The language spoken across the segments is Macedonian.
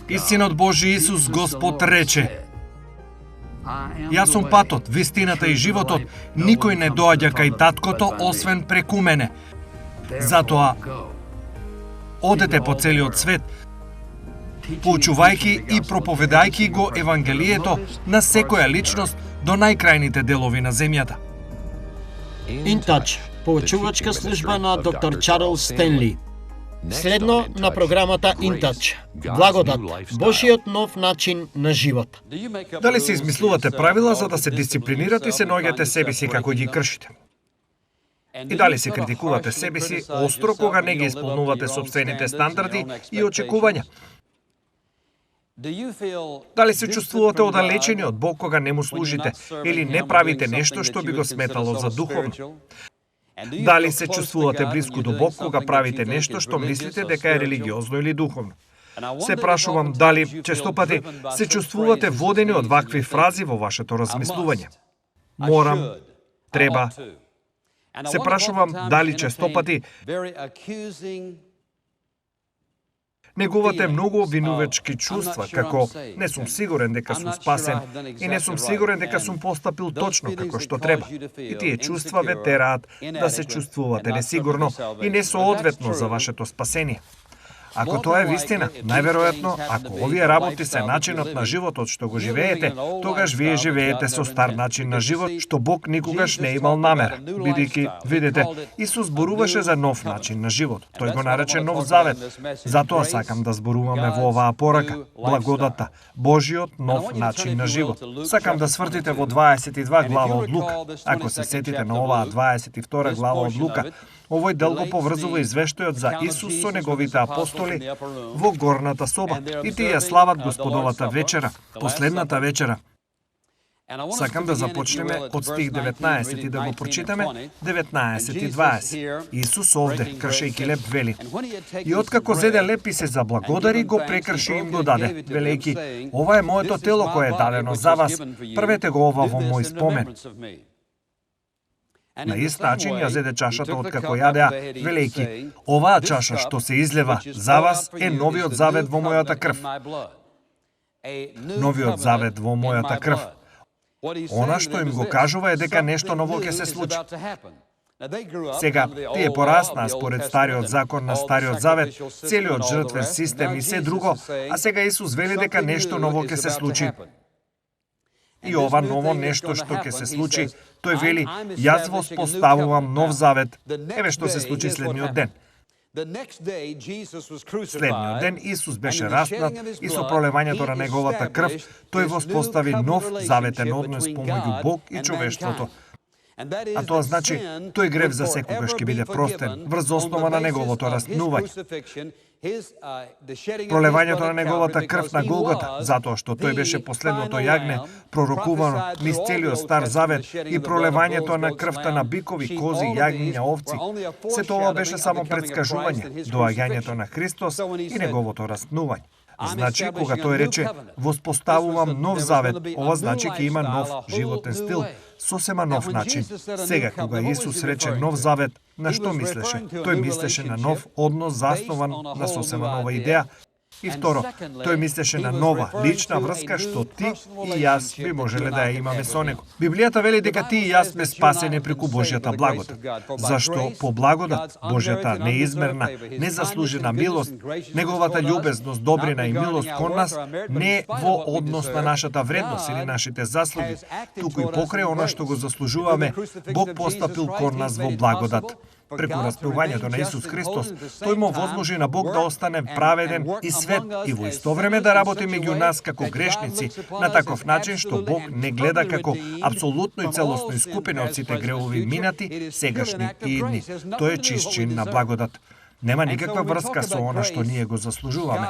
И Синот Божи Исус Господ рече: Јас сум патот, вистината и животот, никој не доаѓа кај Таткото освен преку мене. Затоа одете по целиот свет, поучувајќи и проповедајќи го Евангелието на секоја личност до најкрајните делови на земјата. InTouch, поучувачка служба на доктор Чарлс Стенли. Следно на програмата InTouch. Благодат, Божиот нов начин на живот. Дали се измислувате правила за да се дисциплинирате и се наоѓате себе си како ги кршите? И дали се критикувате себе си остро кога не ги исполнувате собствените стандарди и очекувања? Дали се чувствувате оддалечени од Бог кога не му служите или не правите нешто што би го сметало за духовно? Дали се чувствувате близко до Бог кога правите нешто што мислите дека е религиозно или духовно? Се прашувам дали честопати се чувствувате водени од вакви фрази во вашето размислување. Морам, треба. Се прашувам дали честопати негувате многу обвинувачки чувства, како не сум сигурен дека сум спасен и не сум сигурен дека сум постапил точно како што треба. И тие чувства ве тераат да се чувствувате несигурно и несоодветно за вашето спасение. Ако тоа е вистина, најверојатно, ако овие работи се начинот на животот што го живеете, тогаш вие живеете со стар начин на живот, што Бог никогаш не имал намера. Бидејќи, видите, Исус зборуваше за нов начин на живот. Тој го нарече нов завет. Затоа сакам да зборуваме во оваа порака. Благодата, Божиот нов начин на живот. Сакам да свртите во 22 глава од Лука. Ако се сетите на оваа 22 глава од Лука, овој дел го поврзува извештајот за Исус со неговите апостоли во горната соба и тие ја слават Господовата вечера, последната вечера. Сакам да започнеме од стих 19 и да го прочитаме 19 и 20. Исус овде, кршејќи леп, вели: И откако зеде леп и се заблагодари, го прекрши и им го даде, велејќи: Ова е моето тело кое е дадено за вас, правете го ова во мој спомен. На ист начин ја зеде чашата откако јадеа, велејќи: Оваа чаша што се излева за вас е новиот завет во мојата крв. Новиот завет во мојата крв. Она што им го кажува е дека нешто ново ќе се случи. Сега, тие пораснаа според стариот закон на стариот завет, целиот жртвен систем и се друго, а сега Исус вели дека нешто ново ќе се случи. И ова ново нешто што ќе се случи, тој вели: Јас воспоставувам нов завет. Еве што се случи следниот ден. Следниот ден Исус беше распнат и со пролевањето на неговата крв, тој воспостави нов заветен однос помеѓу Бог и човештвото. А тоа значи, тој грев за секогаш ќе биде простен, врз основа на неговото распнување. Пролевањето на неговата крв на Голгота, затоа што тој беше последното јагне, пророкувано низ целиот Стар Завет, и пролевањето на крвта на бикови, кози, јагниња, овци. Се тоа беше само предскажување, доаѓањето на Христос и неговото распнување. Значи, кога тој рече: воспоставувам нов завет, ова значи ќе има нов животен стил, сосема нов начин. Сега, кога Исус рече нов завет, на што мислеше? Тој мислеше на нов однос заснован на сосема нова идеја. И второ, тој мислеше на нова, лична врска што ти и јас би можеле да ја имаме со него. Библијата вели дека ти и јас сме спасени преку Божјата благодат. Зашто по благодат, Божјата неизмерна, незаслужена милост, неговата љубезност, добрина и милост кон нас не е во однос на нашата вредност или нашите заслуги, туку и покрај она што го заслужуваме, Бог постапил кон нас во благодат. Преку распнувањето на Исус Христос, тој му возможи на Бог да остане праведен и свет и во исто време да работи меѓу нас како грешници на таков начин што Бог не гледа како апсолутно и целосно искупени од сите гревови минати, сегашни и идни. Тој е чист чин на благодат. Нема никаква врска со она што ние го заслужуваме.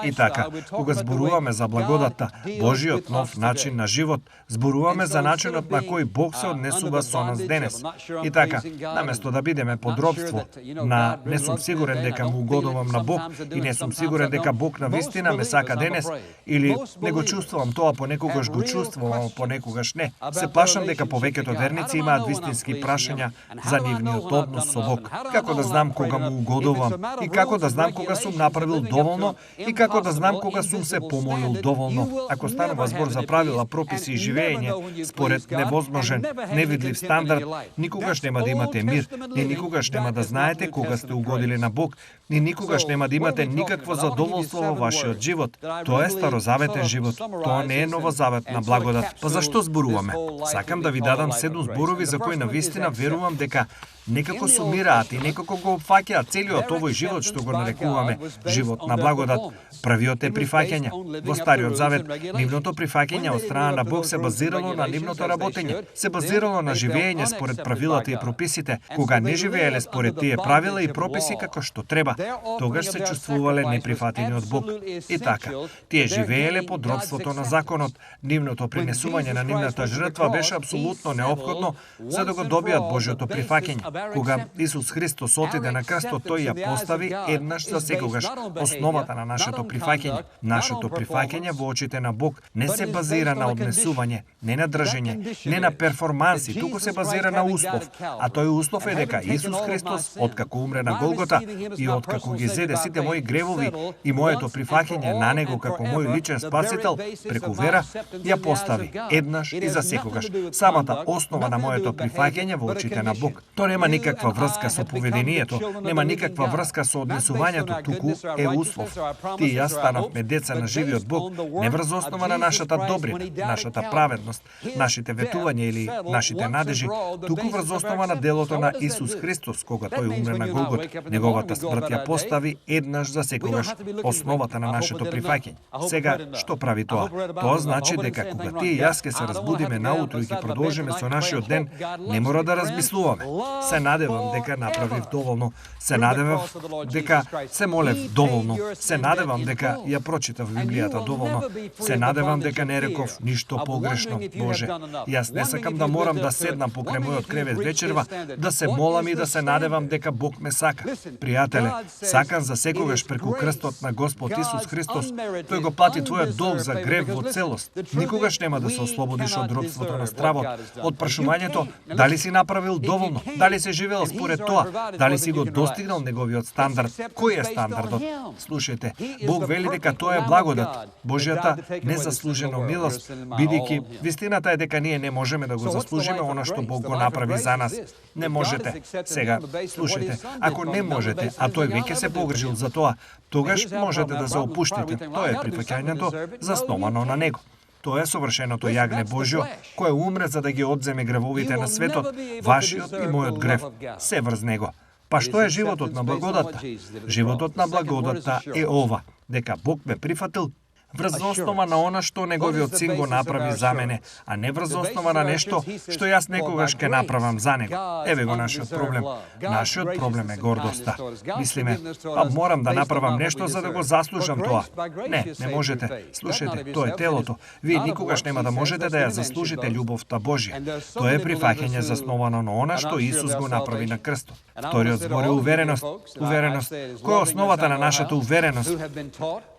И така, кога зборуваме за благодата, Божиот нов начин на живот, зборуваме за начинот на кој Бог се однесува со нас денес. И така, наместо да бидеме под робство на не сум сигурен дека му угодувам на Бог и не сум сигурен дека Бог на вистина ме сака денес, или не го чувствувам тоа, понекогаш го чувствувам, понекогаш не. Се плашам дека повеќето верници имаат вистински прашања за нивниот однос со Бог. Како да знам кога му угодувам зборувам, и како да знам кога сум направил доволно, и како да знам кога сум се помолил доволно. Ако станува збор за правила, прописи и живење според невозможен, невидлив стандард, никогаш нема да имате мир, ни никогаш нема да знаете кога сте угодили на Бог, ни никогаш нема да имате никакво задоволство во вашиот живот. Тоа е старозаветен живот, тоа не е новозаветна благодат. Па зашто зборуваме? Сакам да ви дадам 7 зборови за кои навистина верувам дека некако сумираат и некако го опфаќаат целиот овој живот што го нарекуваме живот на благодат. Првиот е прифаќање. Во Стариот Завет, нивното прифаќање од страна на Бог се базирало на нивното работење, се базирало на живење според правилата и прописите. Кога не живееле според тие правила и прописи како што треба, тогаш се чувствувале неприфатени од Бог. И така, тие живееле под робството на законот. Нивното принесување на нивната жртва беше апсолутно неопходно за да го добијат Божјото прифаќање. Кога Исус Христос отиде на крстот, тој ја постави еднаш за секогаш основата на нашето прифаќање. Нашето прифаќање во очите на Бог не се базира на однесување, не на држење, не на перформанси, туку се базира на услов. А тој услов е дека Исус Христос, откако умре на Голгота и откако ги зеде сите мои гревови и моето прифаќање на него како мој личен спасител, преку вера, ја постави еднаш и за секогаш. Самата основа на моето прифаќање во очите на Бог. Тоа нема никаква врска со поведението, нема никаква врска со однесувањето, туку е услов. Ти и јас станавме деца на живиот Бог, не врз основа на нашата добрина, нашата праведност, нашите ветувања или нашите надежи, туку врз основа на делото на Исус Христос, кога тој умре на Голгота. Неговата смрт ја постави еднаш за секогаш основата на нашето прифаќање. Сега, што прави тоа? Тоа значи дека кога ти и јас ќе се разбудиме наутро и ќе продолжиме со нашиот ден, не мора да размислуваме. Се надевам дека направив доволно, се надевав дека се молев доволно, се надевам дека ја прочитав Библијата доволно, се надевам дека не реков ништо погрешно. Боже, јас не сакам да морам да седнам покрај мојот кревет вечерва, да се молам и да се надевам дека Бог ме сака. Пријателе, сакан за секогаш преку крстот на Господ Исус Христос, тој го плати твојот долг за грев во целост. Никогаш нема да се ослободиш од робството на стравот, од прашувањето дали си направил доволно, дали си живеел според тоа, дали си го достигнал неговиот стандард. Кој е стандардот? Слушајте, Бог вели дека тоа е благодат, Божјата незаслужена милост, бидејќи вистината е дека ние не можеме да го заслужиме она што Бог го направи за нас. Не можете. Сега, слушајте, ако не можете, а тој веќе се погрижил за тоа, тогаш можете да се опуштите. Тоа е прифаќањето засновано на него. Тоа е совршеното јагне Божјо, кое умре за да ги одземе гревовите на светот, вашиот и мојот грев, се врз него. Па што е животот на благодатта? Животот на благодатта е ова, дека Бог ме прифатил врз основа на она што неговиот син го направи за мене, а не врз основа на нешто што јас некогаш ќе направам за него. Еве го нашиот проблем. Нашиот проблем е гордоста. Мислиме, па морам да направам нешто за да го заслужам тоа. Не можете. Слушајте, тоа е телото. Вие никогаш нема да можете да ја заслужите љубовта Божја. Тоа е прифаќање засновано на она што Исус го направи на крстот. Вториот збор е увереност. Увереност. Која е основата на нашата увереност?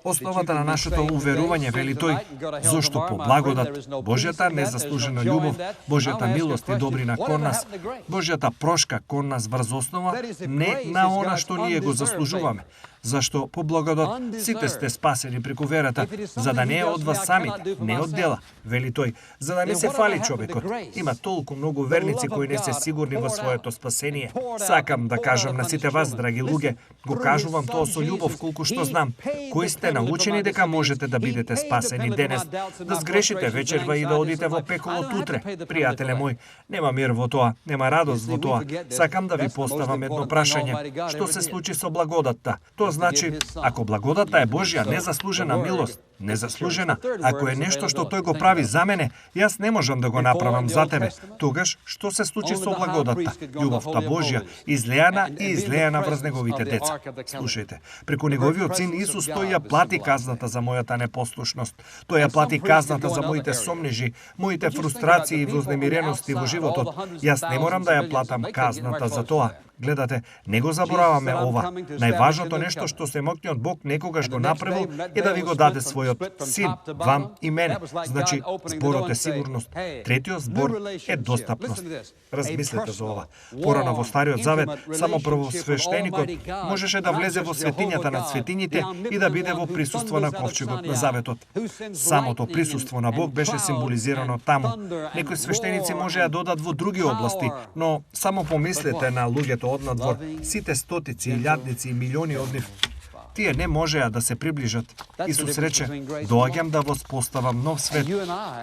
Основата на нашето уверување, вели тој, зошто по благодат, Божјата незаслужена љубов, Божјата милост и добрина кон нас, Божјата прошка кон нас врз основа, не на она што ние го заслужуваме. Зашто по благодат сите сте спасени преку верата, за да не е од вас самите, не од дела, вели тој, за да не се фали човекот. Има толку многу верници кои не се сигурни во своето спасение. Сакам да кажам на сите вас, драги луѓе, го кажувам тоа со љубов колку што знам, кои сте научени дека можете да бидете спасени денес, да сгрешите вечерва и да одите во пеколот утре. Пријателе мој, нема мир во тоа, нема радост во тоа. Сакам да ви поставам едно прашање. Што се случи со благодатта? Тоа значи, ако благодата е Божја незаслужена милост, незаслужена, ако е нешто што тој го прави за мене, јас не можам да го направам за тебе, тогаш што се случи со благодатта? Љубовта Божја излеана и излеана врз неговите деца. Слушајте, преку неговиот син Исус тој ја плати казната за мојата непослушност. Тој ја плати казната за моите сомнежи, моите фрустрации и вознемирености во животот. Јас не морам да ја платам казната за тоа. Гледате, не го забораваме ова. Најважното нешто што Семокниот Бог некогаш го направил е да ви го даде свој својот син, вам и мене. Значи, зборот е сигурност. Третиот збор е достапност. Размислете за ова. Порано во Стариот Завет, само првосвештеникот можеше да влезе во светињата на светињите и да биде во присуство на ковчегот на Заветот. Самото присуство на Бог беше символизирано таму. Некои свештеници можеа да одат во други области, но само помислете на луѓето однадвор, сите стотици, илјадници и милиони од нив. Тие не можеа да се приближат. Исус рече, доаѓам да воспоставам нов свет.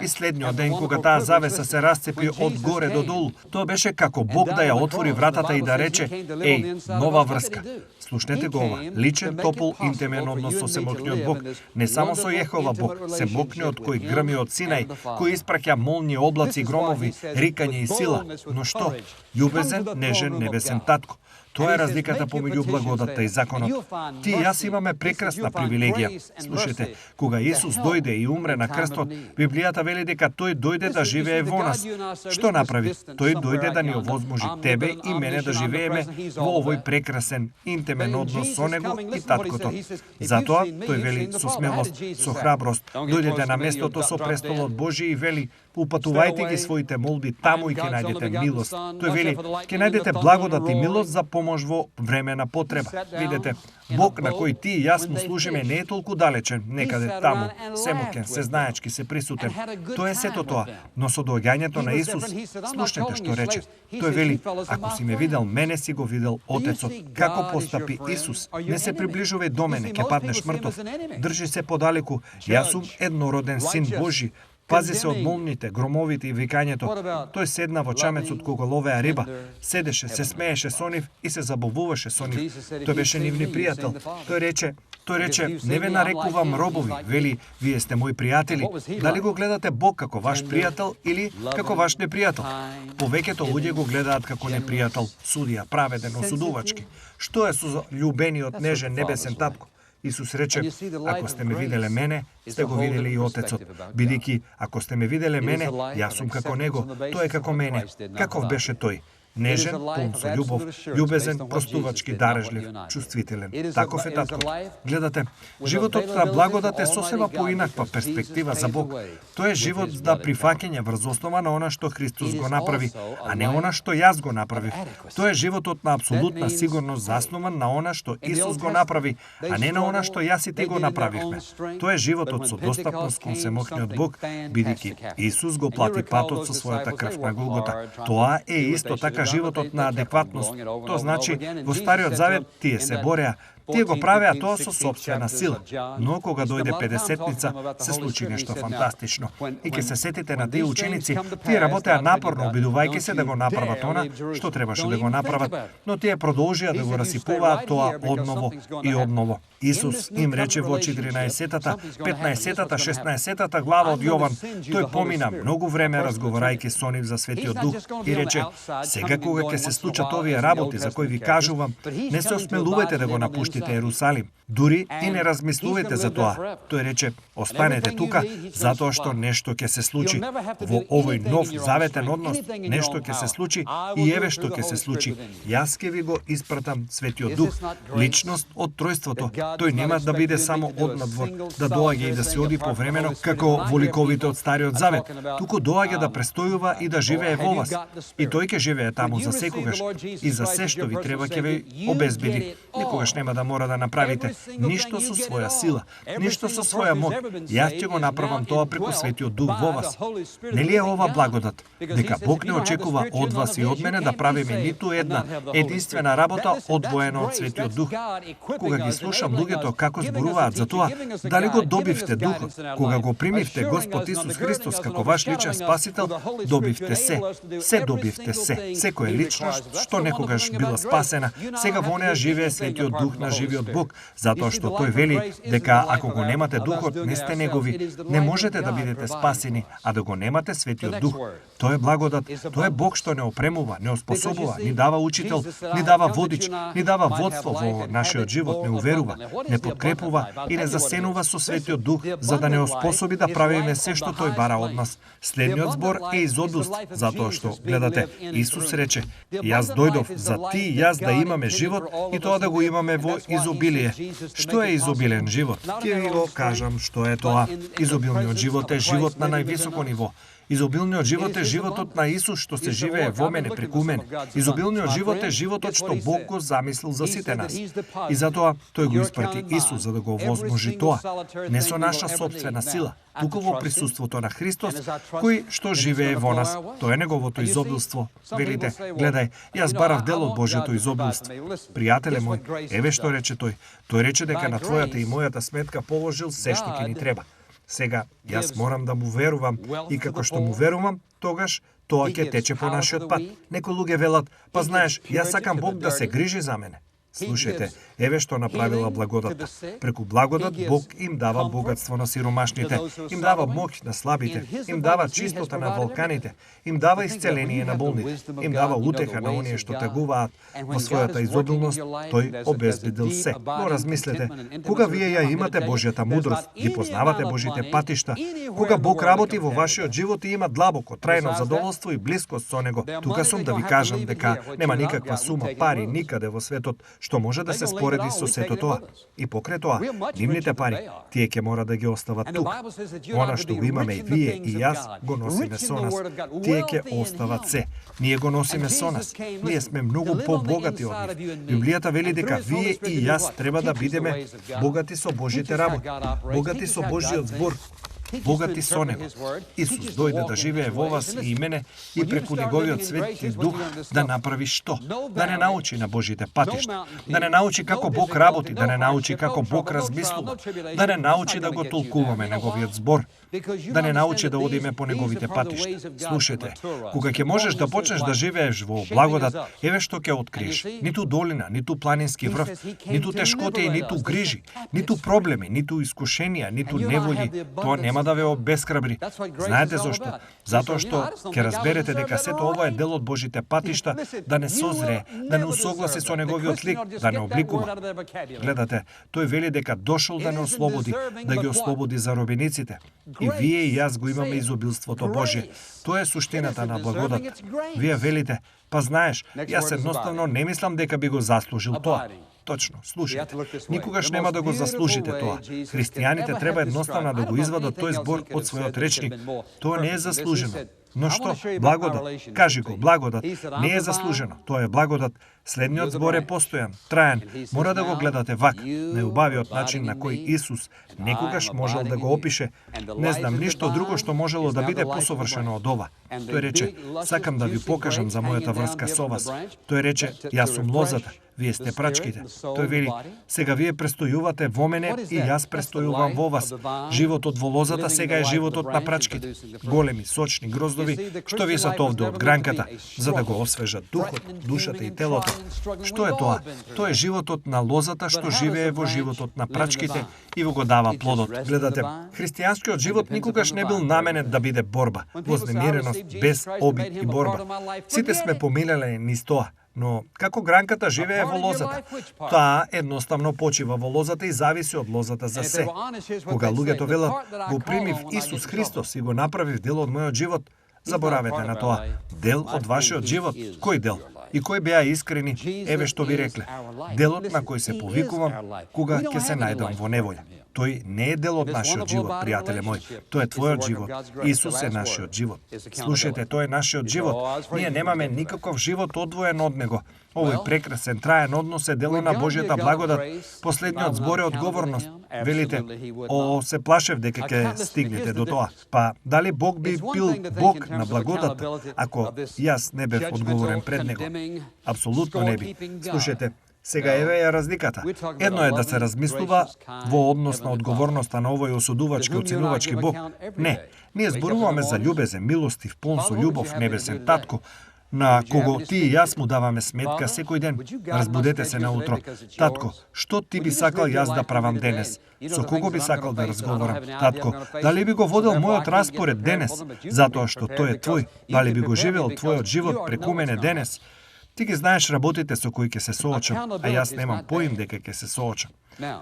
И следниот ден, кога таа завеса се расцепи од горе до долу, тоа беше како Бог да ја отвори вратата и да рече, еј, нова врска. Слушнете го ова. Личен, топол, интимен однос со Семокниот Бог. Не само со Јехова Бог, Семокниот кој грми од Синај, кој испраќа молни, облаци, громови, рикање и сила. Но што? Љубезен, нежен, небесен татко. Тоа е разликата помеѓу благодатта и законот. Ти и јас имаме прекрасна привилегија. Слушайте, кога Исус дојде и умре на крстот, Библијата вели дека тој дојде да живее во нас. Што направи? Тој дојде да ни овозможи тебе и мене да живееме во овој прекрасен, интимен однос со него и таткото. Затоа тој вели со смелост, со храброст, дојдете на местото со престолот Божи и вели, упатувајте ги своите молби таму и ќе најдете милост. Тој вели, ќе најдете благодат и милост за помош во време на потреба. Видете, Бог на кој ти и јас му служиме не е толку далечен, некаде таму, семокен, сезнаечки, се присутен. Тоа е сето тоа, но со доаѓањето на Исус, слушнете што рече. Тој вели, ако си ме видел мене, си го видел Отецот. Како постапи Исус? Не се приближувај до мене, ќе паднеш мртов. Држи се подалеку, јас сум еднороден син Божи. Пази се од молните, громовите и викањето. Тој седна во чамецот кога ловеа риба, седеше, се смееше со нив и се забавуваше со нив. Тој беше нивни пријател. Тој рече, не ве нарекувам робови, вели, вие сте мои пријатели. Дали го гледате Бог како ваш пријател или како ваш непријател? Повеќето луѓе го гледаат како непријател, судија, праведен, осудувачки. Што е со љубениот нежен небесен татко? Исус рече, ако сте ме виделе мене, сте го виделе и Отецот. Бидејќи, ако сте ме виделе мене, јас сум како него, тој е како мене. Каков беше тој? Нежен, пун со љубов, љубезен, простувачки, дарежлив, чувствителен. Таков е таткот. Гледате, животот на благодат е сосема поинаква перспектива за Бог. Тој е живот за прифаќање врз основа на она што Христос го направи, а не она што јас го направив. Тој е животот на апсолутна сигурност заснован на она што Исус го направи, а не на она што јас и ти го направивме. Тоа е животот со достапност кон Семокниот Бог, бидејќи Исус го плати патот со својата крв на Голгота. Тоа е исто така животот на адекватност. Тоа значи, во Стариот Завет тие се бореа, тие го правеа тоа со сопствена сила. Но кога дојде Педесетница, се случи нешто фантастично. И ќе се сетите на тие ученици, тие работеа напорно, обидувајќи се да го направат она што требаше да го направат, но тие продолжија да го расипуваат тоа одново и одново. Исус им рече во 14-тата, 15-тата, 16-тата глава од Јован, тој помина многу време разговарајќи со нив за Светиот Дух и рече, сега кога ќе се случат овие работи за кои ви кажувам, не се осмелувајте да го напуштите Ерусалим. Дури и не размислувајте за тоа. Тој рече, останете тука, затоа што нешто ќе се случи. Во овој нов заветен однос, нешто ќе се случи и еве што ќе се случи. Јас ќе ви го испратам Светиот Дух, личност од тројството. Тој нема да биде само однадвор, да доаѓа и да се оди повремено, како во ликовите од Стариот Завет. Туку доаѓа да престојува и да живее во вас. И тој ќе живее таму за секогаш. И за се што ви треба ќе ви обезбеди. Никогаш нема да мора да направите ништо со своја сила, ништо со своја моќ. Јас ќе го направам тоа преку Светиот Дух во вас. Нели е ова благодат? Дека Бог не очекува од вас и од мене да правиме ниту една единствена работа одвоена од Светиот Дух. Кога ги слушам луѓето како зборуваат за тоа, дали го добивте Духот? Кога го примивте Господ Исус Христос како ваш личен спасител, добивте се. Се добивте се. Секоја личност што некогаш била спасена, сега во неа живее Светиот Дух на живиот Бог, затоа што тој вели дека ако го немате Духот, не сте негови, не можете да бидете спасени, а да го немате Светиот Дух. Тоа е благодат, тоа е Бог што не опремува, не оспособува, ни дава учител, ни дава водич, ни дава водство во нашиот живот, не уверува, не подкрепува и не засенува со Светиот Дух, за да не оспособи да правиме се што тој бара од нас. Следниот збор е изобилст, затоа што, гледате, Исус рече, јас дојдов за ти и јас да имаме живот и тоа да го имаме во изобилие. Што е изобилен живот? Ќе ви го кажам што е тоа. Изобилниот живот е живот на највисоко ниво. Изобилниот живот е животот на Исус што се живее во мене, преку мене. Изобилниот живот е животот што Бог го замислил за сите нас. И затоа тој го испрати Исус за да го возможи тоа. Не со наша собствена сила, туку во присуството на Христос, кој што живее во нас. Тоа е неговото изобилство. Велите, гледај, јас барав дел од Божјото изобилство. Пријателе мој, еве што рече тој. Тој рече дека на твојата и мојата сметка положил се што ќе ни треба. Сега, јас морам да му верувам и како што му верувам, тогаш тоа ќе тече по нашиот пат. Некои луѓе велат, па знаеш, јас сакам Бог да се грижи за мене. Слушајте, еве што направила благодатта. Преку благодат Бог им дава богатство на сиромашните, им дава моќ на слабите, им дава чистота на волканите, им дава исцеление на болните, им дава утеха на оние што тагуваат. Во својата изобилност тој обезбедил се. Но размислете, кога вие ја имате Божјата мудрост, ги познавате Божите патишта, кога Бог работи во вашиот живот и има длабоко, трајно задоволство и блискост со него, тука сум да ви кажам дека нема никаква сума пари никаде во светот што може да се спореди со сето тоа. И покрај тоа, нивните пари, тие ќе мора да ги остават тук. Она што го имаме и вие и јас, го носиме со нас. Тие ќе остават се. Ние го носиме со нас. Ние сме многу побогати од нив. Библијата вели дека вие и јас треба да бидеме богати со Божите работи, богати со Божиот збор, богати со него. Исус дојде да живее во вас и мене и преку неговиот свети дух да направи што? Да не научи на Божите патишта, да не научи како Бог работи, да не научи како Бог размислува, да не научи да го толкуваме неговиот збор, да не научи да одиме по неговите патишта. Слушајте, кога ќе можеш да почнеш да живееш во благодат, еве што ќе откриеш. Ниту долина, ниту планински врв, ниту тешкоти, ниту грижи, ниту проблеми, ниту искушенија, ниту неволји, тоа нема да ве обесхрабри. Знаете зошто? Затоа што ќе разберете дека сето ова е дел од Божите патишта, да не созрее, да не усогласи со неговиот лик, да не обликува. Гледате, тој вели дека дошол да не ослободи, да ги ослободи заробениците. И вие и јас го имаме изобилството Божие. Тоа е суштината на благодат. Вие велите, па знаеш, јас едноставно не мислам дека би го заслужил тоа. Точно, слушайте. Никогаш нема да го заслужите тоа. Христијаните треба едноставно да го извадат тој збор од својот речник. Тоа не е заслужено. Но што? Благодат. Кажи го, благодат. Не е заслужено. Тоа е благодат. Следниот збор е постојан, траен. Мора да го гледате вак, најубавиот начин на кој Исус некогаш можел да го опише. Не знам ништо друго што можело да биде посовршено од ова. Тој рече, сакам да ви покажам за мојата врска со вас. Тој рече, јас сум лозата, вие сте прачките. Тој вели, сега вие престојувате во мене и јас престојувам во вас. Животот во лозата сега е животот на прачките. Големи, сочни гроздови, што висат овде од гранката, за да го освежат духот, душата и телото. Што е тоа? Тоа е животот на лозата што живее во животот на прачките и го дава плодот. Гледате, христијанскиот живот никогаш не бил наменет да биде борба, вознемиреност без обид и борба. Сите сме помилеле низ тоа. Но како гранката живее во лозата, таа едноставно почива во лозата и зависи од лозата за се. Кога луѓето велат, го примив Исус Христос и го направив дел од мојот живот, заборавете на тоа. Дел од вашиот живот. Кој дел? И кои беа искрени, еве што ви рекле. Делот на кој се повикувам кога ќе се најдам во неволја. Тој не е дел од нашиот живот, пријателе мој. Тој е твојот живот. Исус е нашиот живот. Слушајте, тој е нашиот живот. Ние немаме никаков живот одвоен од него. Овој прекрасен траен однос е дело на Божјата благодат. Последниот збор е одговорност. Велите, се плашев дека ќе стигнете до тоа. Па, дали Бог би бил Бог на благодата, ако јас не бев одговорен пред него? Апсолутно не би. Слушајте, сега еве е разликата. Едно е да се размислува во однос на одговорноста на овој осудувачки, оценувачки Бог. Не, ние зборуваме за љубезен, милостив, полн со љубов, небесен татко, на кого ти и јас му даваме сметка секој ден. Разбудете се наутро. Татко, што ти би сакал јас да правам денес? Со кого би сакал да разговарам? Татко, дали би го водел мојот распоред денес, затоа што тој е твој? Дали би го живеел твојот живот преку мене денес? Ти ги знаеш работите со кои ќе се соочам, а јас немам поим дека ќе се соочам.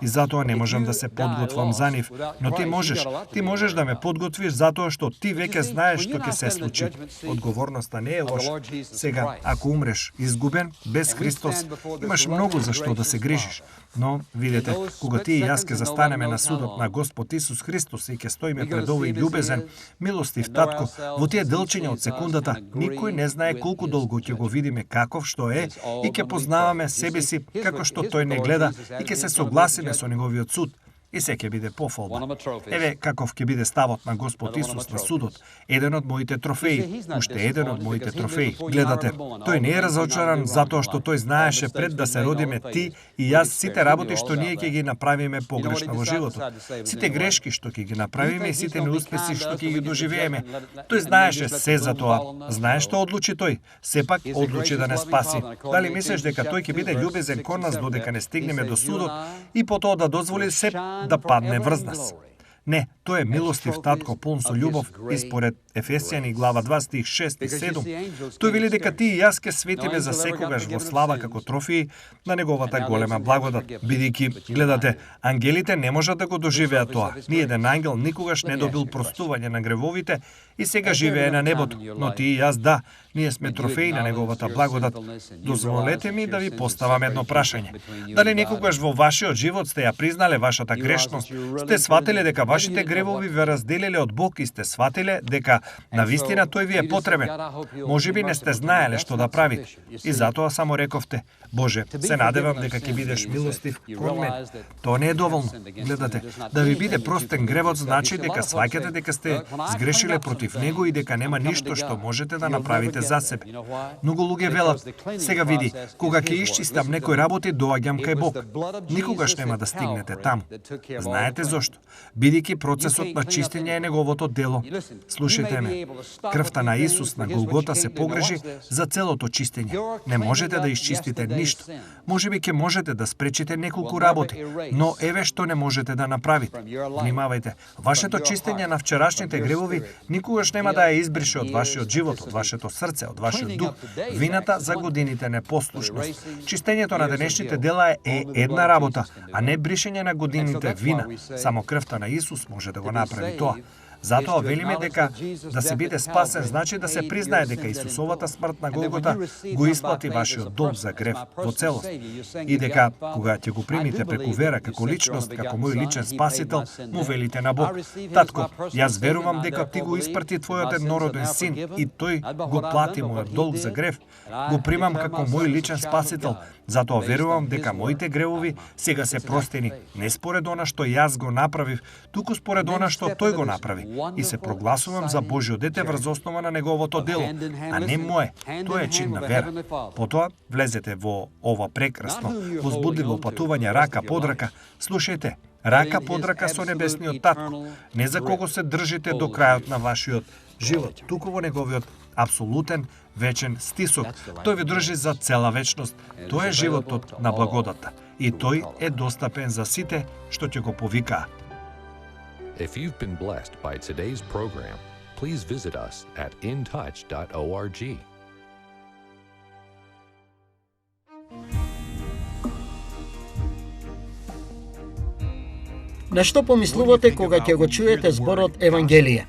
И затоа не можам да се подготвам за нив, но ти можеш. Ти можеш да ме подготвиш затоа што ти веќе знаеш што ќе се случи. Одговорноста не е лоша. Сега, ако умреш изгубен, без Христос, имаш многу за што да се грижиш. Но, видете, кога ти и јас ќе застанеме на судот на Господ Исус Христос и ќе стоиме пред овој љубезен, милостив татко, во тие делчиња од секундата, никој не знае колку долго ќе го видиме каков што е и ќе познаваме себе си како што тој не гледа и ќе се согласиме со неговиот суд. И се ќе биде пофолба. Еве каков ќе биде ставот на Господ Исус на судот. Еден од моите трофеи, уште еден од моите трофеи. Гледате, тој не е разочаран затоа што тој знаеше пред да се родиме ти и јас сите работи што ние ќе ги направиме погрешно во животот. Сите грешки што ќе ги направиме и сите неуспеси што ќе ги доживееме. Тој знаеше се за тоа. Знае што одлучи тој. Сепак одлучи да не спаси. Дали мислиш дека тој ќе биде љубезен кон нас додека не стигнеме до судот и потоа да дозволи се да падне врз нас? Не, тој е милостив татко, полн со љубов, и според Ефесијани глава 2 стих 6 и 7, тој вели дека ти и јас ке светиме за секогаш во слава како трофеи на неговата голема благодат. Бидејќи, гледате, ангелите не можат да го доживеат тоа. Ни еден ангел никогаш не добил простување на гревовите и сега живее на небото, но ти и јас да, ние сме трофеи на неговата благодат. Дозволете ми да ви поставам едно прашање. Дали некогаш во вашиот живот сте ја признале вашата грешност? Сте сватиле дека вашите гревови ве разделиле од Бог и сте сватиле дека навистина тој ви е потребен? Можеби не сте знаеле што да правите. И затоа само рековте: Боже, се надевам дека ќе бидеш милостив кон мен. Тоа не е доволно. Гледате, да ви биде простен гревот значи дека сваќате дека сте сгрешиле против него и дека нема ништо што можете да направите за себе. Многу луѓе велат: сега види, кога ќе исчистам некои работи, доаѓам кај Бог. Никогаш нема да стигнете таму. Знаете зошто? Бидејќи процесот на чистење е неговото дело. Слушајте ме, крвта на Исус на Голгота се погрежи за целото чистење. Не можете да исчистите ништо. Можеби ќе можете да спречите неколку работи, но еве што не можете да направите. Внимавајте, вашето чистење на вчерашните гревови никогаш нема да ја избрише од вашиот живот, од вашето срце, од вашиот дух, вината за годините непослушност. Чистењето на денешните дела е една работа, а не бришење на годините вина. Само крвта на Исус може да го направи тоа. Затоа велиме дека да се биде спасен значи да се признае дека Исусовата смрт на Голгота го исплати вашиот долг за грев во целост и дека кога ќе го примите преку вера како личност, како мој личен спасител, му велите на Бог: Татко, јас верувам дека ти го испрати твојот еднороден син и тој го плати мојот долг за грев. Го примам како мој личен спасител. Затоа верувам дека моите гревови сега се простени не според она што јас го направив, туку според она што тој го направи. И се прогласувам за Божјо дете врз основа на неговото дело, а не мое. Тоа е чин на вера. Потоа влезете во ова прекрасно, возбудливо патување рака под рака. Слушајте, рака под рака со небесниот татко. Не за кого се држите до крајот на вашиот живот, туку во неговиот апсолутен вечен стисок. Тој ви држи за цела вечност. Тоа е животот на благодата. И тој е достапен за сите што ќе го повикаат. If you've been blessed by today's program, please visit us at intouch.org. На што помислувате кога ќе го чуете зборот Евангелие?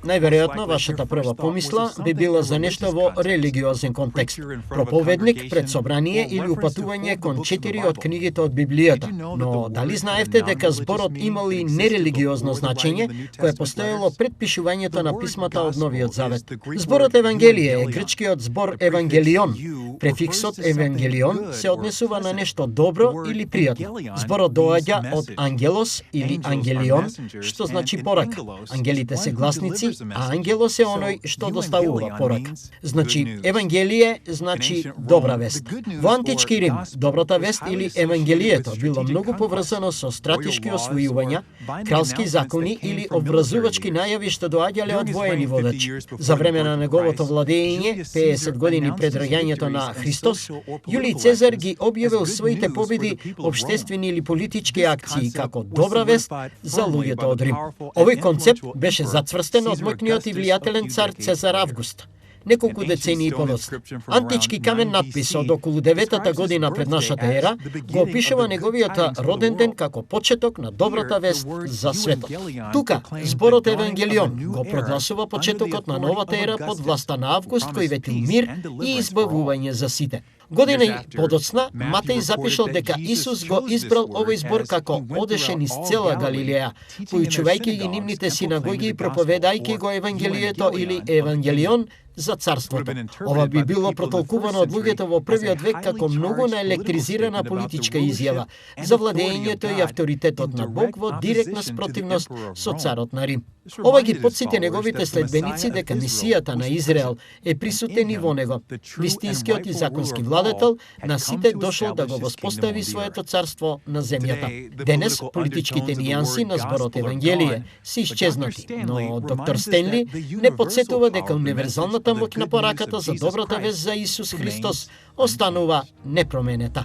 Најверојатно, вашата прва помисла би била за нешто во религиозен контекст. Проповедник пред собрание или упатување кон 4 од книгите од Библијата. Но дали знаевте дека зборот имал и нерелигиозно значење, кое постоело пред пишувањето на писмата од Новиот Завет? Зборот Евангелие е грчкиот збор Евангелион. Префиксот Евангелион се однесува на нешто добро или пријатно. Зборот доаѓа од ангелос или ангелион, што значи порака. Ангелите се гласници, а ангелос е оној што доставува порака. Значи, Евангелие значи добра вест. Во антички Рим, добрата вест или Евангелието било многу поврзано со стратешки освојувања, кралски закони или обврзувачки најави што доаѓале од воени водачи. За време на неговото владење, 50 години пред раѓањето на Христос, Јулиј Цезар ги објавил своите победи, општествени или политички акции како добра вест за луѓето од Рим. Овој концепт беше зацврстен од моќниот и влијателен цар Цезар Август. неколку децении подоцна. Антички камен надпис од околу 9-та година пред нашата ера го опишува неговиот роден ден како почеток на добрата вест за светот. Тука, зборот Евангелион го прогласува почетокот на новата ера под власта на Август, кој ветил мир и избавување за сите. Година и подоцна, Матеј запишал дека Исус го избрал овој збор како одеше низ цела Галилеја, поучувајќи ги нивните синагоги и проповедајќи го Евангелието или Евангелион за царството. Ова би било протолкувано од луѓето во првиот век како многу наелектризирана политичка изјава за владењето и авторитетот на Бог во директна спротивност со царот на Рим. Ова ги потсети неговите следбеници дека мисијата на Израел е присутен и во него. Вистинскиот и законски владетел на сите дошол да го воспостави своето царство на земјата. Денес политичките нијанси на зборот Евангелие се исчезнати, но доктор Стенли не потсетува дека универзалната моќ на пораката за добрата вест за Исус Христос останува непроменета.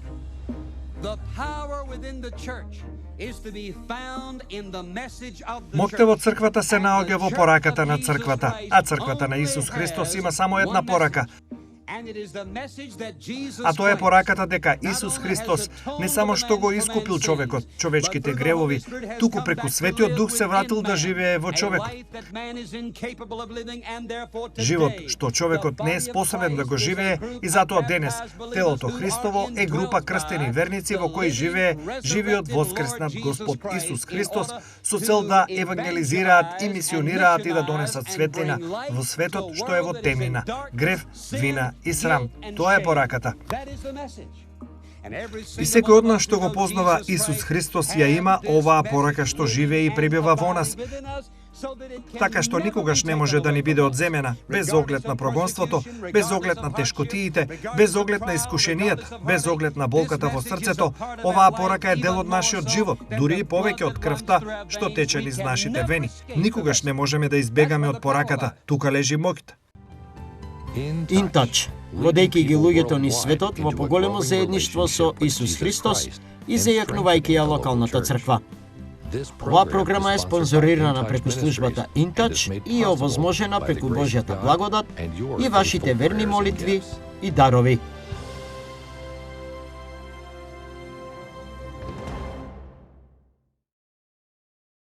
Моќта во црквата се наоѓа во пораката на црквата, а црквата на Исус Христос има само една порака. А тоа е пораката дека Исус Христос не само што го искупил човекот, човечките гревови, туку преку Светиот Дух се вратил да живее во човекот. Живот што човекот не е способен да го живее и затоа денес телото Христово е група крстени верници во кои живее живиот воскреснат Господ Исус Христос со цел да евангелизираат и мисионираат и да донесат светлина во светот што е во темнина, грев, вина и срам. Тоа е пораката. И секој од нас што го познава Исус Христос ја има оваа порака што живее и пребива во нас, така што никогаш не може да ни биде одземена, без оглед на прогонството, без оглед на тешкотиите, без оглед на искушенијата, без оглед на болката во срцето. Оваа порака е дел од нашиот живот, дури и повеќе од крвта што тече низ нашите вени. Никогаш не можеме да избегаме од пораката, тука лежи моќта. In Touch, водејќи ги луѓето низ светот во поголемо заедништво со Исус Христос и зајакнувајќи ја локалната црква. Оваа програма е спонзорирана преку службата In Touch и е овозможена преку Божјата благодат и вашите верни молитви и дарови.